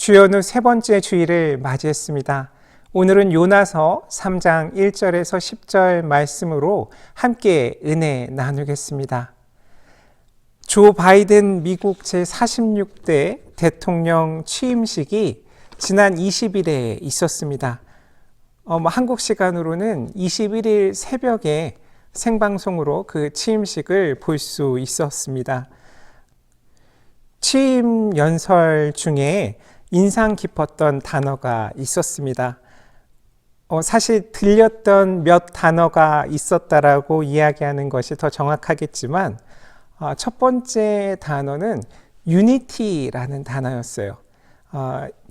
주연 후 세 번째 주일을 맞이했습니다. 오늘은 요나서 3장 1절에서 10절 말씀으로 함께 은혜 나누겠습니다. 조 바이든 미국 제46대 대통령 취임식이 지난 20일에 있었습니다. 한국 시간으로는 21일 새벽에 생방송으로 그 취임식을 볼 수 있었습니다. 취임 연설 중에 인상 깊었던 단어가 있었습니다. 사실 들렸던 몇 단어가 있었다라고 이야기하는 것이 더 정확하겠지만 첫 번째 단어는 유니티라는 단어였어요.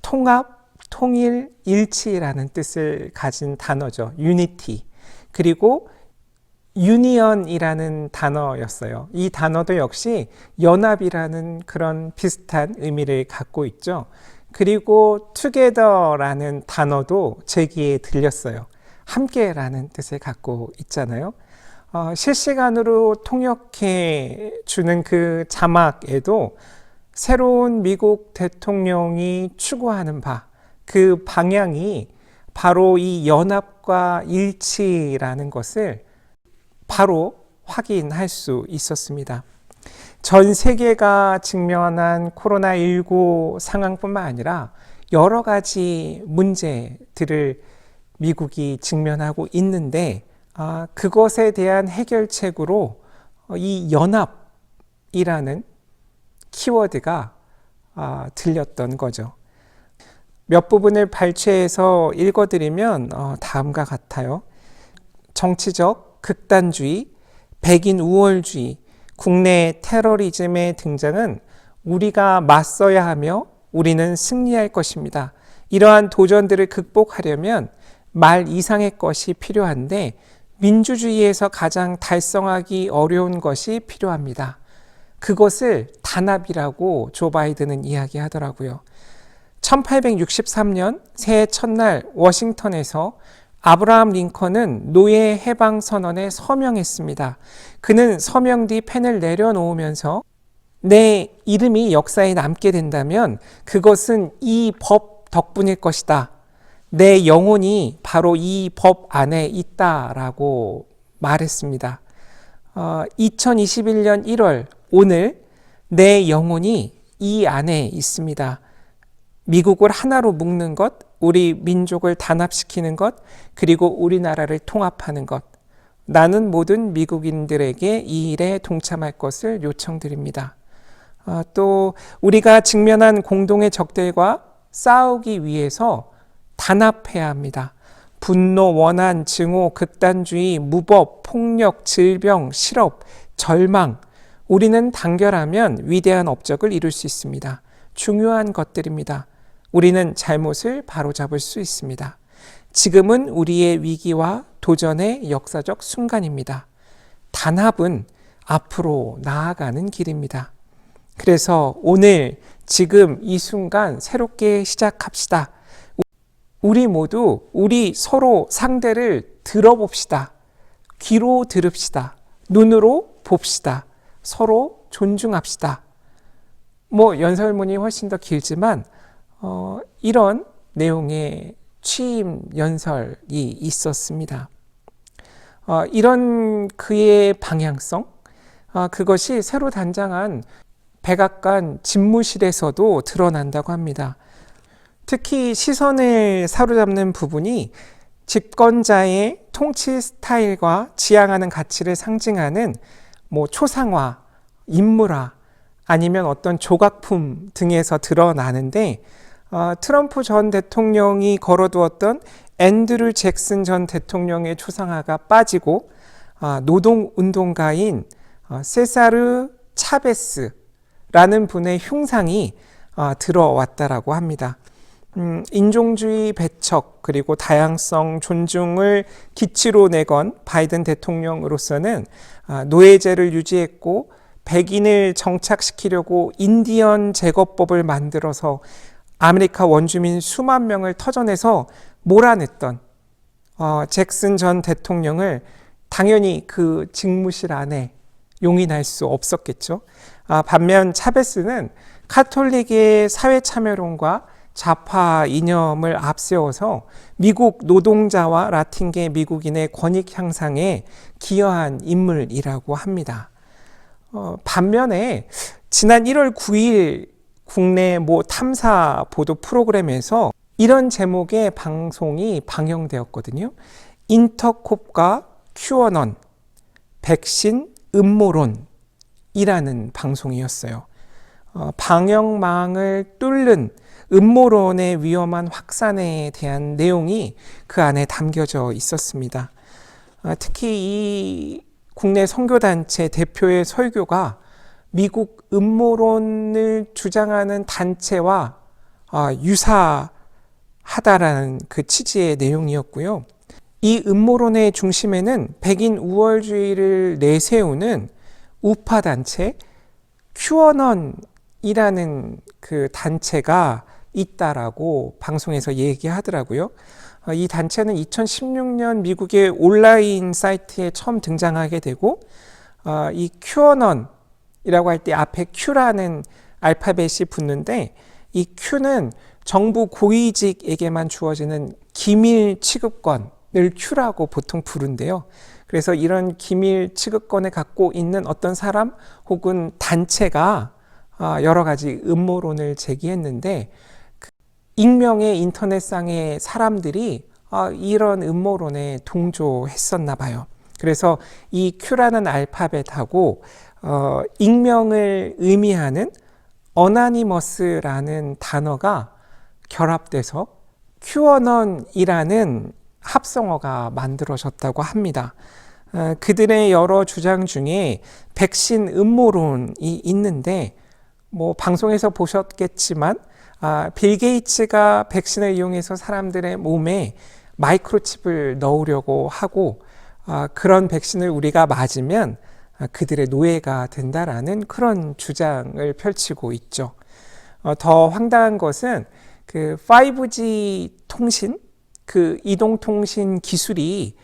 통합, 통일, 일치라는 뜻을 가진 단어죠. 유니티. 그리고 유니언이라는 단어였어요. 이 단어도 역시 연합이라는 그런 비슷한 의미를 갖고 있죠. 그리고 together라는 단어도 제 귀에 들렸어요. 함께라는 뜻을 갖고 있잖아요. 실시간으로 통역해 주는 그 자막에도 새로운 미국 대통령이 추구하는 바, 그 방향이 바로 이 연합과 일치라는 것을 바로 확인할 수 있었습니다. 전 세계가 직면한 코로나19 상황뿐만 아니라 여러 가지 문제들을 미국이 직면하고 있는데 그것에 대한 해결책으로 이 연합이라는 키워드가 들렸던 거죠. 몇 부분을 발췌해서 읽어드리면 다음과 같아요. 정치적 극단주의, 백인 우월주의, 국내 테러리즘의 등장은 우리가 맞서야 하며 우리는 승리할 것입니다. 이러한 도전들을 극복하려면 말 이상의 것이 필요한데 민주주의에서 가장 달성하기 어려운 것이 필요합니다. 그것을 단합이라고 조 바이든은 이야기하더라고요. 1863년 새해 첫날 워싱턴에서 아브라함 링컨은 노예 해방 선언에 서명했습니다. 그는 서명 뒤 펜을 내려놓으면서 내 이름이 역사에 남게 된다면 그것은 이 법 덕분일 것이다. 내 영혼이 바로 이 법 안에 있다라고 말했습니다. 2021년 1월 오늘 내 영혼이 이 안에 있습니다. 미국을 하나로 묶는 것, 우리 민족을 단합시키는 것, 그리고 우리나라를 통합하는 것. 나는 모든 미국인들에게 이 일에 동참할 것을 요청드립니다. 또 우리가 직면한 공동의 적들과 싸우기 위해서 단합해야 합니다. 분노, 원한, 증오, 극단주의, 무법, 폭력, 질병, 실업, 절망. 우리는 단결하면 위대한 업적을 이룰 수 있습니다. 중요한 것들입니다. 우리는 잘못을 바로잡을 수 있습니다. 지금은 우리의 위기와 도전의 역사적 순간입니다. 단합은 앞으로 나아가는 길입니다. 그래서 오늘, 지금 이 순간 새롭게 시작합시다. 우리 모두 우리 서로 상대를 들어봅시다. 귀로 들읍시다. 눈으로 봅시다. 서로 존중합시다. 연설문이 훨씬 더 길지만 이런 내용의 취임 연설이 있었습니다. 이런 그의 방향성, 그것이 새로 단장한 백악관 집무실에서도 드러난다고 합니다. 특히 시선을 사로잡는 부분이 집권자의 통치 스타일과 지향하는 가치를 상징하는 초상화, 인물화, 아니면 어떤 조각품 등에서 드러나는데 트럼프 전 대통령이 걸어두었던 앤드류 잭슨 전 대통령의 초상화가 빠지고 노동운동가인 세사르 차베스라는 분의 흉상이 들어왔다라고 합니다. 인종주의 배척 그리고 다양성 존중을 기치로 내건 바이든 대통령으로서는 노예제를 유지했고 백인을 정착시키려고 인디언 제거법을 만들어서 아메리카 원주민 수만 명을 터전에서 몰아냈던 잭슨 전 대통령을 당연히 그 직무실 안에 용인할 수 없었겠죠. 반면 차베스는 카톨릭의 사회 참여론과 좌파 이념을 앞세워서 미국 노동자와 라틴계 미국인의 권익 향상에 기여한 인물이라고 합니다. 반면에 지난 1월 9일 국내 탐사 보도 프로그램에서 이런 제목의 방송이 방영되었거든요. 인터콥과 큐어넌, 백신 음모론이라는 방송이었어요. 방역망을 뚫는 음모론의 위험한 확산에 대한 내용이 그 안에 담겨져 있었습니다. 특히 이 국내 선교단체 대표의 설교가 미국 음모론을 주장하는 단체와 유사하다라는 그 취지의 내용이었고요. 이 음모론의 중심에는 백인 우월주의를 내세우는 우파 단체 큐어넌이라는 그 단체가 있다라고 방송에서 얘기하더라고요. 이 단체는 2016년 미국의 온라인 사이트에 처음 등장하게 되고 이 큐어넌이라고 할 때 앞에 Q라는 알파벳이 붙는데 이 Q는 정부 고위직에게만 주어지는 기밀 취급권을 Q라고 보통 부른대요. 그래서 이런 기밀 취급권을 갖고 있는 어떤 사람 혹은 단체가 여러 가지 음모론을 제기했는데 익명의 인터넷상의 사람들이 이런 음모론에 동조했었나 봐요. 그래서 이 Q라는 알파벳하고 익명을 의미하는 어나니머스라는 단어가 결합돼서 큐어넌이라는 합성어가 만들어졌다고 합니다. 그들의 여러 주장 중에 백신 음모론이 있는데 방송에서 보셨겠지만 빌 게이츠가 백신을 이용해서 사람들의 몸에 마이크로칩을 넣으려고 하고 그런 백신을 우리가 맞으면 그들의 노예가 된다라는 그런 주장을 펼치고 있죠. 더 황당한 것은 그 5G 통신, 그 이동통신 기술이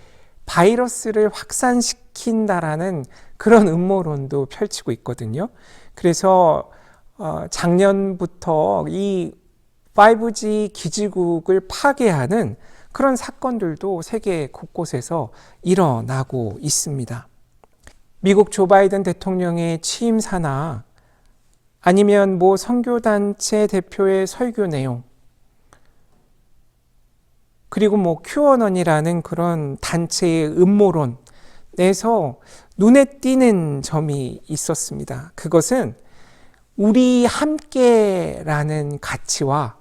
바이러스를 확산시킨다라는 그런 음모론도 펼치고 있거든요. 그래서 작년부터 이 5G 기지국을 파괴하는 그런 사건들도 세계 곳곳에서 일어나고 있습니다. 미국 조 바이든 대통령의 취임사나 아니면 선교단체 대표의 설교 내용, 그리고 큐어넌이라는 그런 단체의 음모론에서 눈에 띄는 점이 있었습니다. 그것은 우리 함께라는 가치와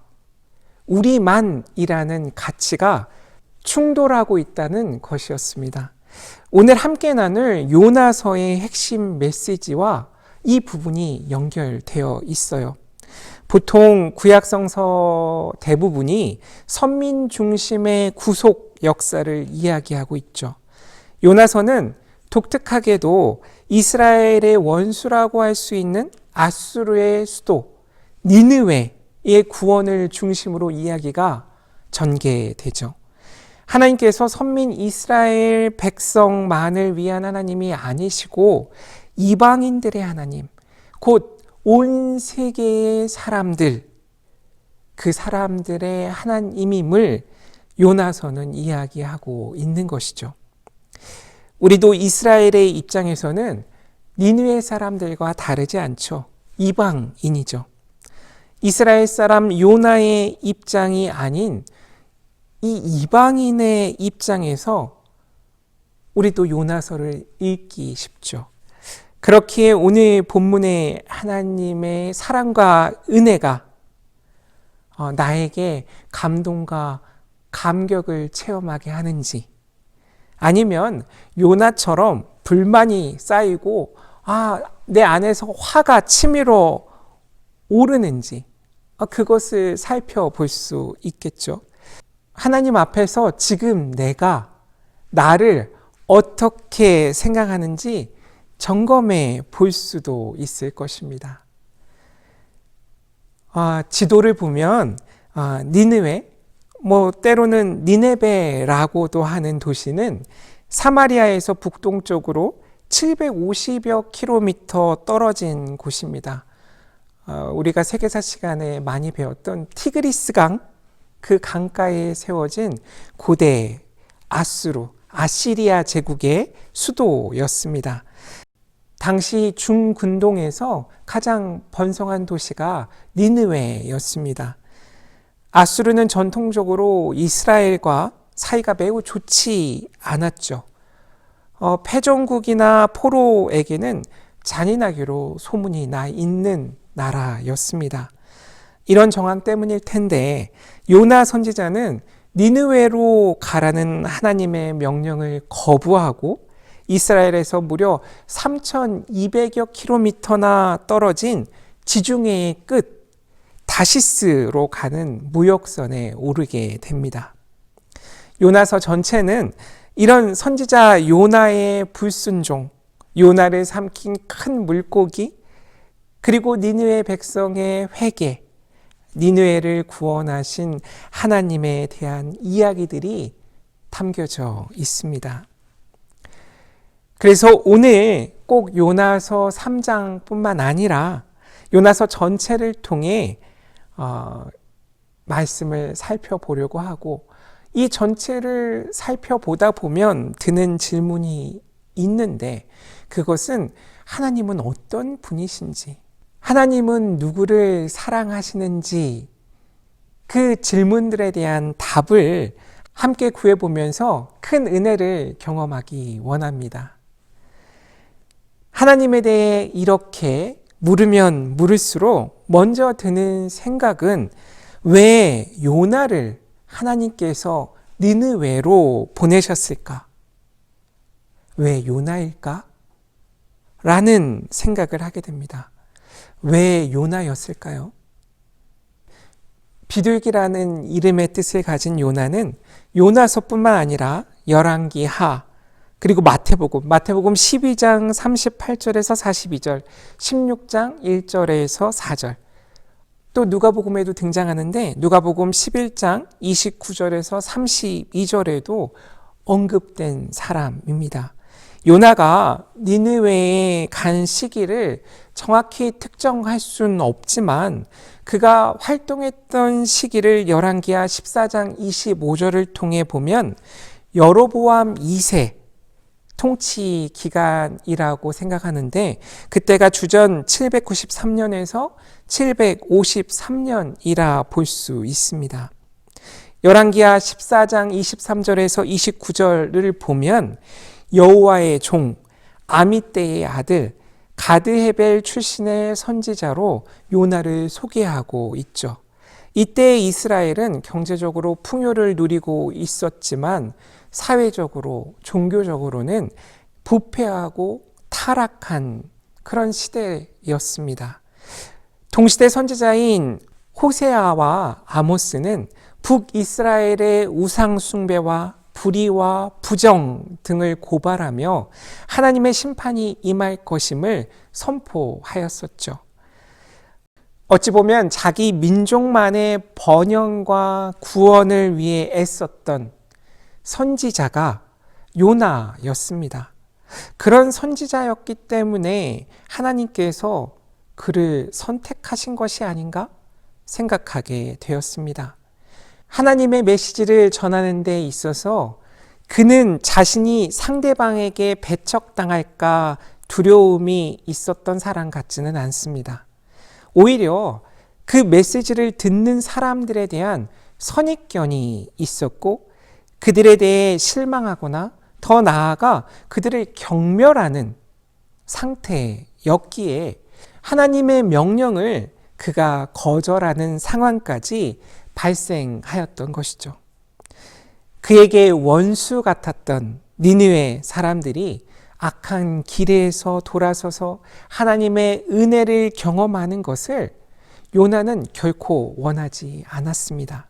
우리만이라는 가치가 충돌하고 있다는 것이었습니다. 오늘 함께 나눌 요나서의 핵심 메시지와 이 부분이 연결되어 있어요. 보통 구약성서 대부분이 선민 중심의 구속 역사를 이야기하고 있죠. 요나서는 독특하게도 이스라엘의 원수라고 할 수 있는 아수르의 수도 니느웨의 구원을 중심으로 이야기가 전개되죠. 하나님께서 선민 이스라엘 백성만을 위한 하나님이 아니시고 이방인들의 하나님, 곧 온 세계의 사람들, 그 사람들의 하나님임을 요나서는 이야기하고 있는 것이죠. 우리도 이스라엘의 입장에서는 니느웨 사람들과 다르지 않죠. 이방인이죠. 이스라엘 사람 요나의 입장이 아닌 이 이방인의 입장에서 우리도 요나서를 읽기 쉽죠. 그렇기에 오늘 본문의 하나님의 사랑과 은혜가 나에게 감동과 감격을 체험하게 하는지, 아니면 요나처럼 불만이 쌓이고 내 안에서 화가 치밀어 오르는지 그것을 살펴볼 수 있겠죠. 하나님 앞에서 지금 내가 나를 어떻게 생각하는지 점검해 볼 수도 있을 것입니다. 지도를 보면 니느웨, 때로는 니네베라고도 하는 도시는 사마리아에서 북동쪽으로 750여 킬로미터 떨어진 곳입니다. 우리가 세계사 시간에 많이 배웠던 티그리스강, 그 강가에 세워진 고대 아수르, 아시리아 제국의 수도였습니다. 당시 중근동에서 가장 번성한 도시가 니느웨였습니다. 아수르는 전통적으로 이스라엘과 사이가 매우 좋지 않았죠. 패전국이나 포로에게는 잔인하기로 소문이 나 있는 나라였습니다. 이런 정황 때문일 텐데 요나 선지자는 니느웨로 가라는 하나님의 명령을 거부하고 이스라엘에서 무려 3,200여 킬로미터나 떨어진 지중해의 끝 다시스로 가는 무역선에 오르게 됩니다. 요나서 전체는 이런 선지자 요나의 불순종, 요나를 삼킨 큰 물고기, 그리고 니느웨 백성의 회개, 니느웨를 구원하신 하나님에 대한 이야기들이 담겨져 있습니다. 그래서 오늘 꼭 요나서 3장뿐만 아니라 요나서 전체를 통해 말씀을 살펴보려고 하고, 이 전체를 살펴보다 보면 드는 질문이 있는데, 그것은 하나님은 어떤 분이신지, 하나님은 누구를 사랑하시는지, 그 질문들에 대한 답을 함께 구해보면서 큰 은혜를 경험하기 원합니다. 하나님에 대해 이렇게 물으면 물을수록 먼저 드는 생각은, 왜 요나를 하나님께서 니느웨로 보내셨을까? 왜 요나일까? 라는 생각을 하게 됩니다. 왜 요나였을까요? 비둘기라는 이름의 뜻을 가진 요나는 요나서뿐만 아니라 열왕기 하, 그리고 마태복음 12장 38절에서 42절, 16장 1절에서 4절, 또 누가복음에도 등장하는데 누가복음 11장 29절에서 32절에도 언급된 사람입니다. 요나가 니느웨에 간 시기를 정확히 특정할 수는 없지만 그가 활동했던 시기를 열왕기하 14장 25절을 통해 보면 여로보암 2세 통치 기간이라고 생각하는데, 그때가 주전 793년에서 753년이라 볼 수 있습니다. 열왕기하 14장 23절에서 29절을 보면 여호와의 종 아미떼의 아들 가드헤벨 출신의 선지자로 요나를 소개하고 있죠. 이때 이스라엘은 경제적으로 풍요를 누리고 있었지만 사회적으로, 종교적으로는 부패하고 타락한 그런 시대였습니다. 동시대 선지자인 호세아와 아모스는 북이스라엘의 우상 숭배와 불의와 부정 등을 고발하며 하나님의 심판이 임할 것임을 선포하였었죠. 어찌 보면 자기 민족만의 번영과 구원을 위해 애썼던 선지자가 요나였습니다. 그런 선지자였기 때문에 하나님께서 그를 선택하신 것이 아닌가 생각하게 되었습니다. 하나님의 메시지를 전하는 데 있어서 그는 자신이 상대방에게 배척당할까 두려움이 있었던 사람 같지는 않습니다. 오히려 그 메시지를 듣는 사람들에 대한 선입견이 있었고, 그들에 대해 실망하거나 더 나아가 그들을 경멸하는 상태였기에 하나님의 명령을 그가 거절하는 상황까지 발생하였던 것이죠. 그에게 원수 같았던 니느웨 사람들이 악한 길에서 돌아서서 하나님의 은혜를 경험하는 것을 요나는 결코 원하지 않았습니다.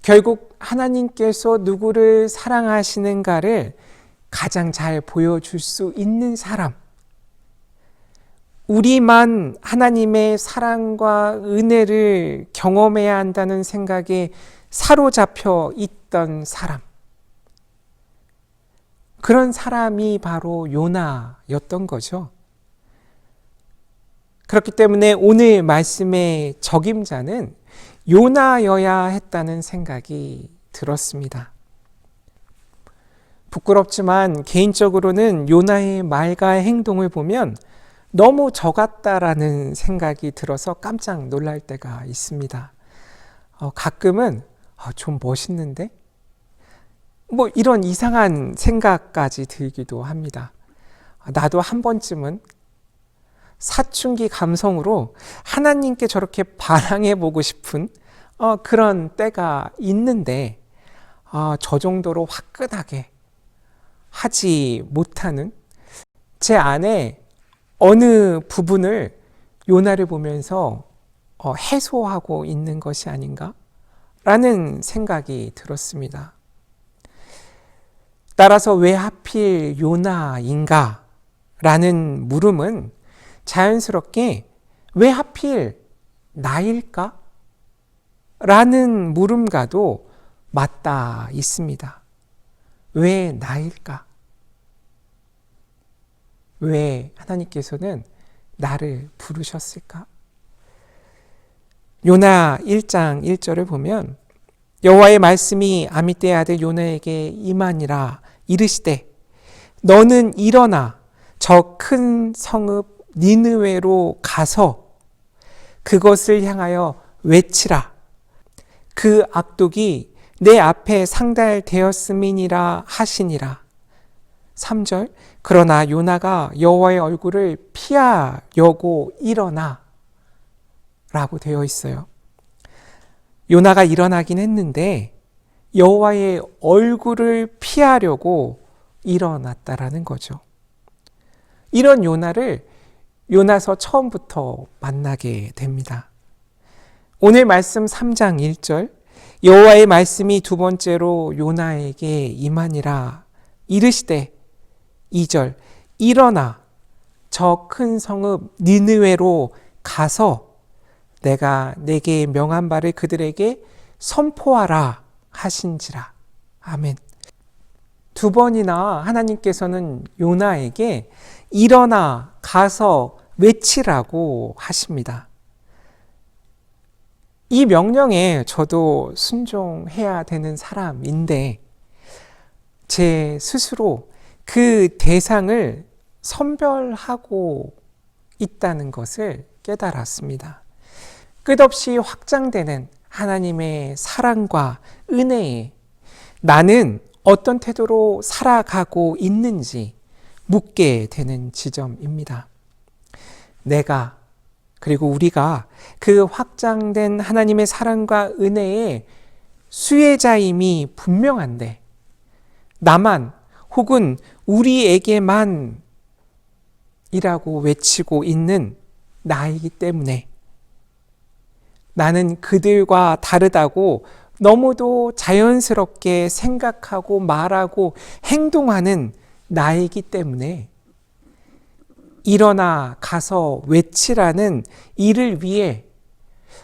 결국 하나님께서 누구를 사랑하시는가를 가장 잘 보여줄 수 있는 사람, 우리만 하나님의 사랑과 은혜를 경험해야 한다는 생각에 사로잡혀 있던 사람, 그런 사람이 바로 요나였던 거죠. 그렇기 때문에 오늘 말씀의 적임자는 요나여야 했다는 생각이 들었습니다. 부끄럽지만 개인적으로는 요나의 말과 행동을 보면 너무 저 같다라는 생각이 들어서 깜짝 놀랄 때가 있습니다. 가끔은 좀 멋있는데? 뭐 이런 이상한 생각까지 들기도 합니다. 나도 한 번쯤은 사춘기 감성으로 하나님께 저렇게 반항해 보고 싶은 그런 때가 있는데 저 정도로 화끈하게 하지 못하는 제 안에 어느 부분을 요나를 보면서 해소하고 있는 것이 아닌가? 라는 생각이 들었습니다. 따라서 왜 하필 요나인가? 라는 물음은 자연스럽게 왜 하필 나일까? 라는 물음과도 맞닿아 있습니다. 왜 나일까? 왜 하나님께서는 나를 부르셨을까? 요나 1장 1절을 보면 여호와의 말씀이 아미떼의 아들 요나에게 임하니라 이르시되 너는 일어나 저 큰 성읍 니느웨로 가서 그것을 향하여 외치라. 그 악독이 내 앞에 상달되었음이니라 하시니라. 3절 그러나 요나가 여호와의 얼굴을 피하려고 일어나 라고 되어 있어요. 요나가 일어나긴 했는데 여호와의 얼굴을 피하려고 일어났다라는 거죠. 이런 요나를 요나서 처음부터 만나게 됩니다. 오늘 말씀 3장 1절 여호와의 말씀이 두 번째로 요나에게 임하니라 이르시되 2절 일어나 저 큰 성읍 니느웨로 가서 내가 내게 명한 바를 그들에게 선포하라 하신지라. 아멘. 두 번이나 하나님께서는 요나에게 일어나 가서 외치라고 하십니다. 이 명령에 저도 순종해야 되는 사람인데 제 스스로 그 대상을 선별하고 있다는 것을 깨달았습니다. 끝없이 확장되는 하나님의 사랑과 은혜에 나는 어떤 태도로 살아가고 있는지 묻게 되는 지점입니다. 내가 그리고 우리가 그 확장된 하나님의 사랑과 은혜의 수혜자임이 분명한데 나만 혹은 우리에게만 이라고 외치고 있는 나이기 때문에 나는 그들과 다르다고 너무도 자연스럽게 생각하고 말하고 행동하는 나이기 때문에 일어나 가서 외치라는 일을 위해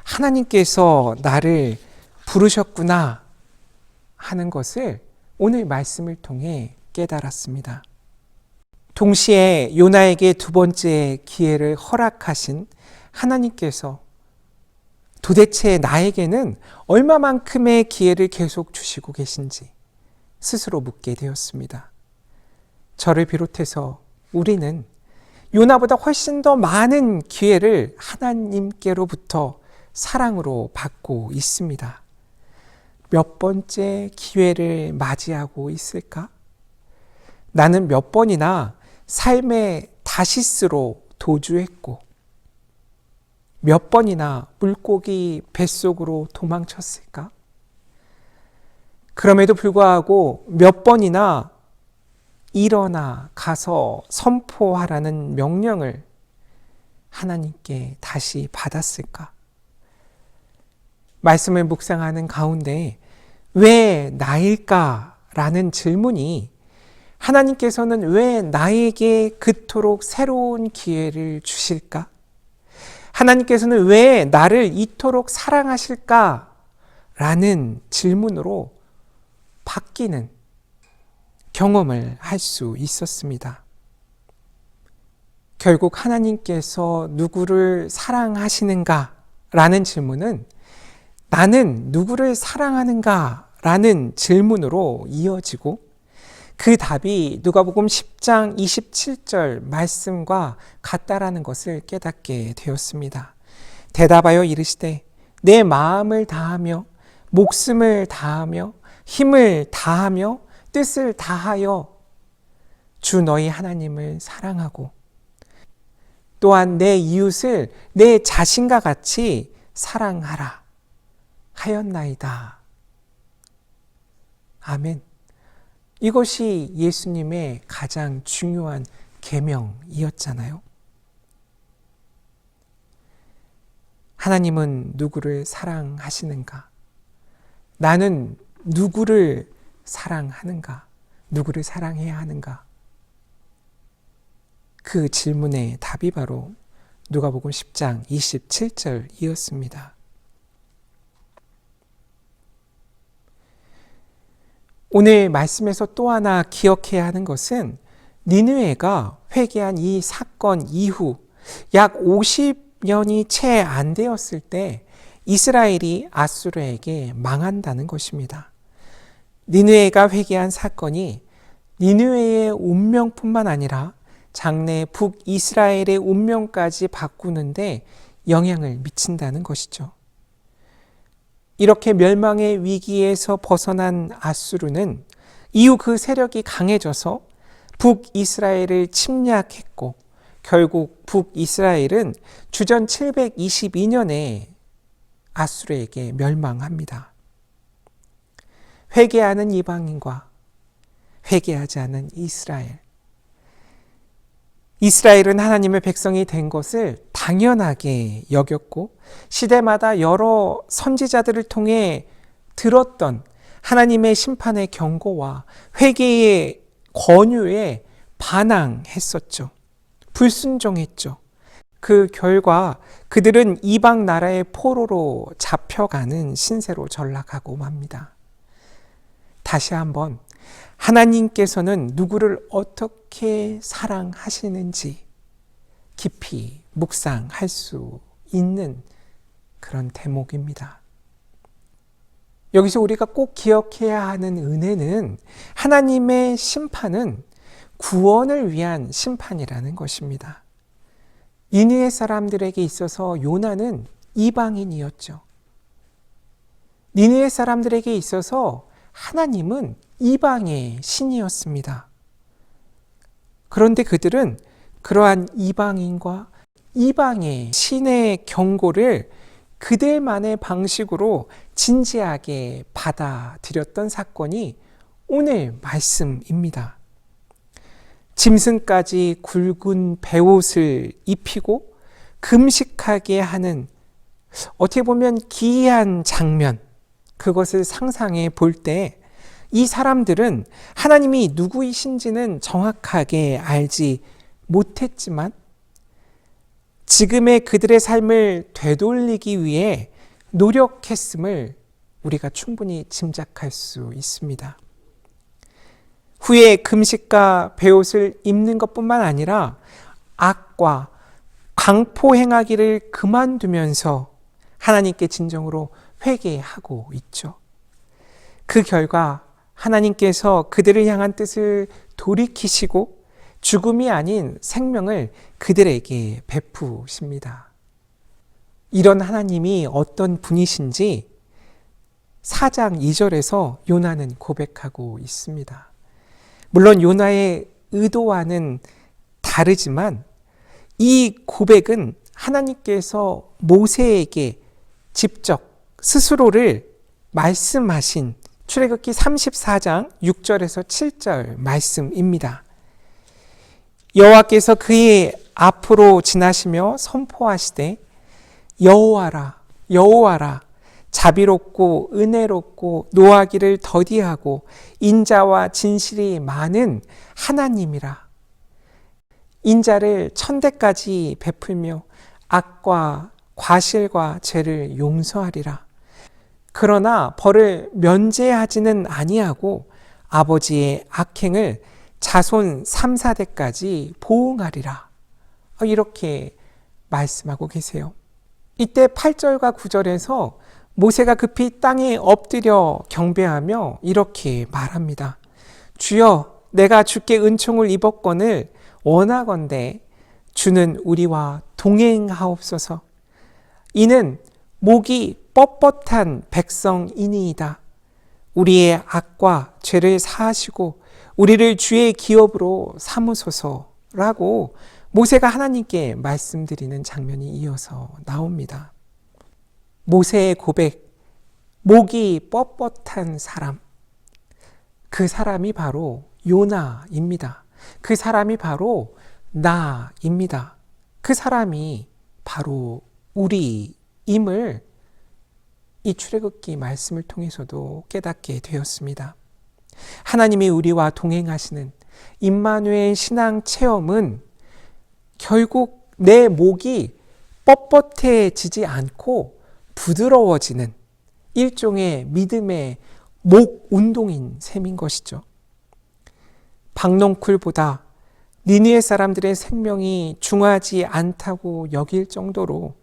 하나님께서 나를 부르셨구나 하는 것을 오늘 말씀을 통해 깨달았습니다. 동시에 요나에게 두 번째 기회를 허락하신 하나님께서 도대체 나에게는 얼마만큼의 기회를 계속 주시고 계신지 스스로 묻게 되었습니다. 저를 비롯해서 우리는 요나보다 훨씬 더 많은 기회를 하나님께로부터 사랑으로 받고 있습니다. 몇 번째 기회를 맞이하고 있을까? 나는 몇 번이나 삶의 다시스로 도주했고 몇 번이나 물고기 뱃속으로 도망쳤을까? 그럼에도 불구하고 몇 번이나 일어나 가서 선포하라는 명령을 하나님께 다시 받았을까? 말씀을 묵상하는 가운데 왜 나일까? 라는 질문이 하나님께서는 왜 나에게 그토록 새로운 기회를 주실까? 하나님께서는 왜 나를 이토록 사랑하실까? 라는 질문으로 바뀌는 경험을 할 수 있었습니다. 결국 하나님께서 누구를 사랑하시는가? 라는 질문은 나는 누구를 사랑하는가? 라는 질문으로 이어지고 그 답이 누가복음 10장 27절 말씀과 같다라는 것을 깨닫게 되었습니다. 대답하여 이르시되 내 마음을 다하며 목숨을 다하며 힘을 다하며 뜻을 다하여 주 너희 하나님을 사랑하고 또한 내 이웃을 내 자신과 같이 사랑하라 하였나이다. 아멘. 이것이 예수님의 가장 중요한 계명이었잖아요. 하나님은 누구를 사랑하시는가? 나는 누구를 사랑하는가? 누구를 사랑해야 하는가? 그 질문의 답이 바로 누가복음 10장 27절이었습니다. 오늘 말씀에서 또 하나 기억해야 하는 것은 니느웨가 회개한 이 사건 이후 약 50년이 채 안 되었을 때 이스라엘이 아수르에게 망한다는 것입니다. 니느웨가 회개한 사건이 니느웨의 운명뿐만 아니라 장래 북이스라엘의 운명까지 바꾸는데 영향을 미친다는 것이죠. 이렇게 멸망의 위기에서 벗어난 아수르는 이후 그 세력이 강해져서 북이스라엘을 침략했고 결국 북이스라엘은 주전 722년에 아수르에게 멸망합니다. 회개하는 이방인과 회개하지 않은 이스라엘. 이스라엘은 하나님의 백성이 된 것을 당연하게 여겼고 시대마다 여러 선지자들을 통해 들었던 하나님의 심판의 경고와 회개의 권유에 반항했었죠. 불순종했죠. 그 결과 그들은 이방 나라의 포로로 잡혀가는 신세로 전락하고 맙니다. 다시 한번 하나님께서는 누구를 어떻게 사랑하시는지 깊이 묵상할 수 있는 그런 대목입니다. 여기서 우리가 꼭 기억해야 하는 은혜는 하나님의 심판은 구원을 위한 심판이라는 것입니다. 니느웨 사람들에게 있어서 요나는 이방인이었죠. 니느웨 사람들에게 있어서 하나님은 이방의 신이었습니다. 그런데 그들은 그러한 이방인과 이방의 신의 경고를 그들만의 방식으로 진지하게 받아들였던 사건이 오늘 말씀입니다. 짐승까지 굵은 베옷을 입히고 금식하게 하는 어떻게 보면 기이한 장면, 그것을 상상해 볼 때 이 사람들은 하나님이 누구이신지는 정확하게 알지 못했지만 지금의 그들의 삶을 되돌리기 위해 노력했음을 우리가 충분히 짐작할 수 있습니다. 후에 금식과 베옷을 입는 것뿐만 아니라 악과 강포 행하기를 그만두면서 하나님께 진정으로 회개하고 있죠. 그 결과 하나님께서 그들을 향한 뜻을 돌이키시고 죽음이 아닌 생명을 그들에게 베푸십니다. 이런 하나님이 어떤 분이신지 4장 2절에서 요나는 고백하고 있습니다. 물론 요나의 의도와는 다르지만 이 고백은 하나님께서 모세에게 직접 스스로를 말씀하신 출애굽기 34장 6절에서 7절 말씀입니다. 여호와께서 그의 앞으로 지나시며 선포하시되 여호와라 여호와라 자비롭고 은혜롭고 노하기를 더디하고 인자와 진실이 많은 하나님이라. 인자를 천대까지 베풀며 악과 과실과 죄를 용서하리라. 그러나 벌을 면제하지는 아니하고 아버지의 악행을 자손 3, 4대까지 보응하리라 이렇게 말씀하고 계세요. 이때 8절과 9절에서 모세가 급히 땅에 엎드려 경배하며 이렇게 말합니다. 주여, 내가 주께 은총을 입었거늘 원하건대 주는 우리와 동행하옵소서. 이는 목이 뻣뻣한 백성이니이다. 우리의 악과 죄를 사하시고 우리를 주의 기업으로 삼으소서라고 모세가 하나님께 말씀드리는 장면이 이어서 나옵니다. 모세의 고백, 목이 뻣뻣한 사람, 그 사람이 바로 요나입니다. 그 사람이 바로 나입니다. 그 사람이 바로 우리임을 이 출애굽기 말씀을 통해서도 깨닫게 되었습니다. 하나님이 우리와 동행하시는 임마누엘 신앙 체험은 결국 내 목이 뻣뻣해지지 않고 부드러워지는 일종의 믿음의 목 운동인 셈인 것이죠. 박농쿨보다 니느웨 사람들의 생명이 중하지 않다고 여길 정도로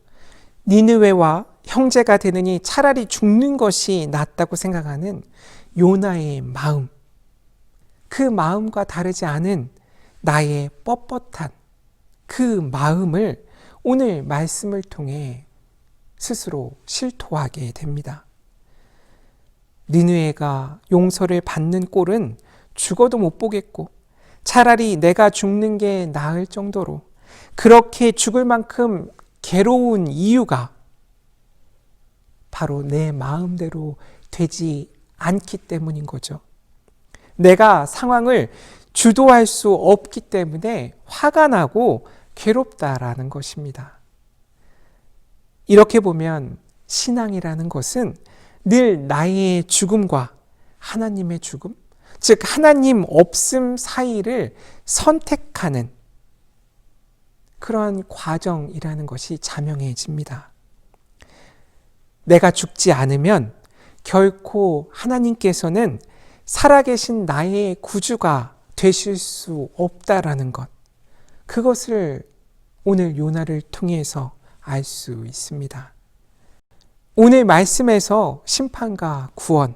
니느웨와 형제가 되느니 차라리 죽는 것이 낫다고 생각하는 요나의 마음, 그 마음과 다르지 않은 나의 뻣뻣한 그 마음을 오늘 말씀을 통해 스스로 실토하게 됩니다. 니느웨가 용서를 받는 꼴은 죽어도 못 보겠고 차라리 내가 죽는 게 나을 정도로 그렇게 죽을 만큼 괴로운 이유가 바로 내 마음대로 되지 않기 때문인 거죠. 내가 상황을 주도할 수 없기 때문에 화가 나고 괴롭다라는 것입니다. 이렇게 보면 신앙이라는 것은 늘 나의 죽음과 하나님의 죽음, 즉 하나님 없음 사이를 선택하는 그러한 과정이라는 것이 자명해집니다. 내가 죽지 않으면 결코 하나님께서는 살아계신 나의 구주가 되실 수 없다라는 것, 그것을 오늘 요나를 통해서 알 수 있습니다. 오늘 말씀에서 심판과 구원,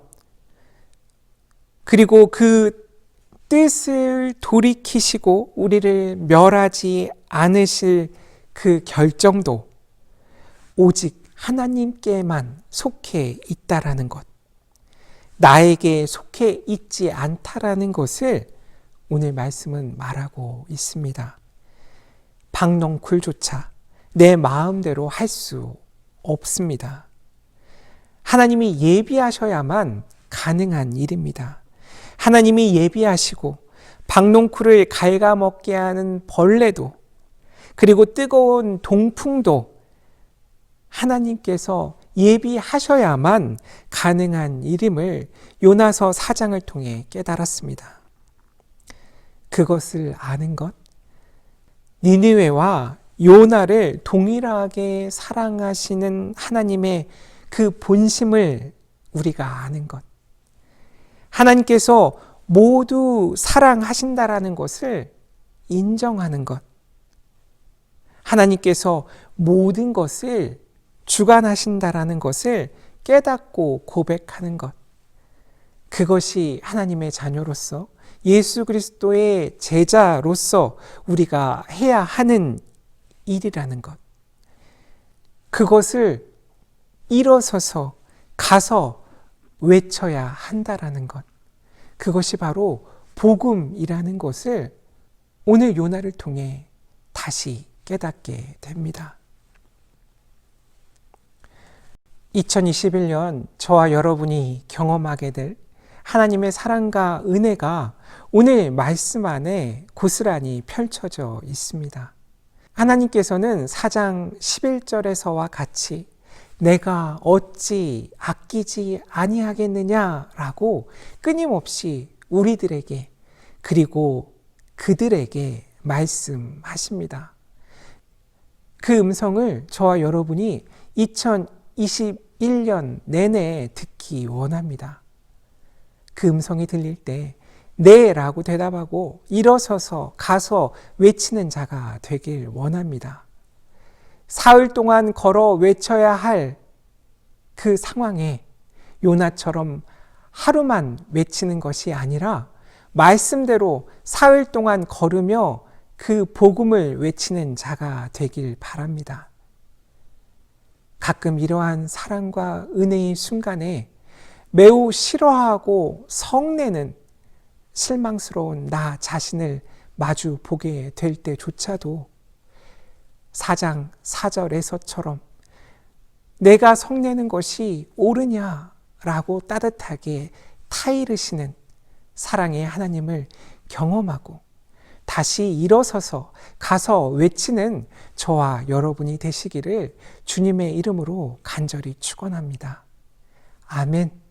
그리고 그 뜻을 돌이키시고 우리를 멸하지 않으실 그 결정도 오직 하나님께만 속해 있다라는 것, 나에게 속해 있지 않다라는 것을 오늘 말씀은 말하고 있습니다. 박농쿨조차 내 마음대로 할 수 없습니다. 하나님이 예비하셔야만 가능한 일입니다. 하나님이 예비하시고 박농쿨을 갉아먹게 하는 벌레도, 그리고 뜨거운 동풍도 하나님께서 예비하셔야만 가능한 일임을 요나서 4장을 통해 깨달았습니다. 그것을 아는 것, 니느웨와 요나를 동일하게 사랑하시는 하나님의 그 본심을 우리가 아는 것, 하나님께서 모두 사랑하신다라는 것을 인정하는 것, 하나님께서 모든 것을 주관하신다라는 것을 깨닫고 고백하는 것, 그것이 하나님의 자녀로서 예수 그리스도의 제자로서 우리가 해야 하는 일이라는 것, 그것을 일어서서 가서 외쳐야 한다라는 것, 그것이 바로 복음이라는 것을 오늘 요나를 통해 다시 깨닫게 됩니다. 2021년 저와 여러분이 경험하게 될 하나님의 사랑과 은혜가 오늘 말씀 안에 고스란히 펼쳐져 있습니다. 하나님께서는 4장 11절에서와 같이 내가 어찌 아끼지 아니하겠느냐라고 끊임없이 우리들에게 그리고 그들에게 말씀하십니다. 그 음성을 저와 여러분이 2021년 내내 듣기 원합니다. 그 음성이 들릴 때 네 라고 대답하고 일어서서 가서 외치는 자가 되길 원합니다. 사흘 동안 걸어 외쳐야 할 그 상황에 요나처럼 하루만 외치는 것이 아니라 말씀대로 사흘 동안 걸으며 그 복음을 외치는 자가 되길 바랍니다. 가끔 이러한 사랑과 은혜의 순간에 매우 싫어하고 성내는 실망스러운 나 자신을 마주 보게 될 때조차도 4장 4절에서처럼 내가 성내는 것이 옳으냐라고 따뜻하게 타이르시는 사랑의 하나님을 경험하고 다시 일어서서 가서 외치는 저와 여러분이 되시기를 주님의 이름으로 간절히 축원합니다. 아멘.